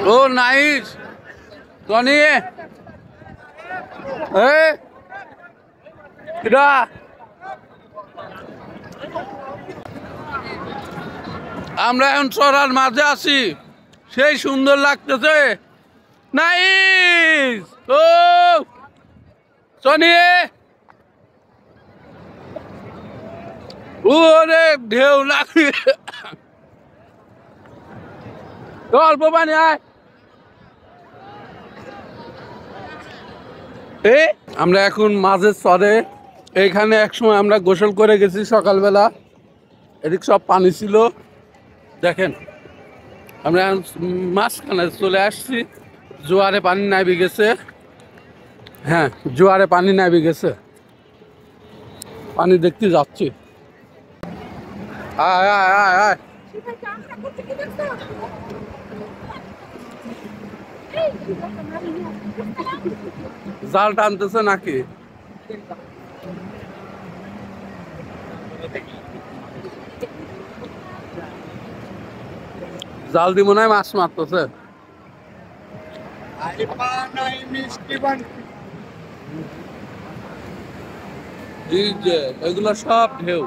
ও nice Tony এটা আমরা এখন চড়ার মাঝে আছি সেই সুন্দর লাগতেছে নাইস ও টনি ওরে ঢেউ লাগে অল্প পানি আয় আমরা এখন মাঝের চরে এইখানে একসময় আমরা গোসল করে গেছি সকালবেলা এদিক সব পানি ছিল দেখেন আমরা মাঝখানে চলে আসছি জোয়ারে পানি নামে গেছে হ্যাঁ জোয়ারে পানি নামে গেছে পানি দেখতে যাচ্ছি আয় আয় আয় আয় জাল টানতেছে নাকি জাল দি মনে হয় মাছ মারতেছে এই যে এগুলো সব ঢেউ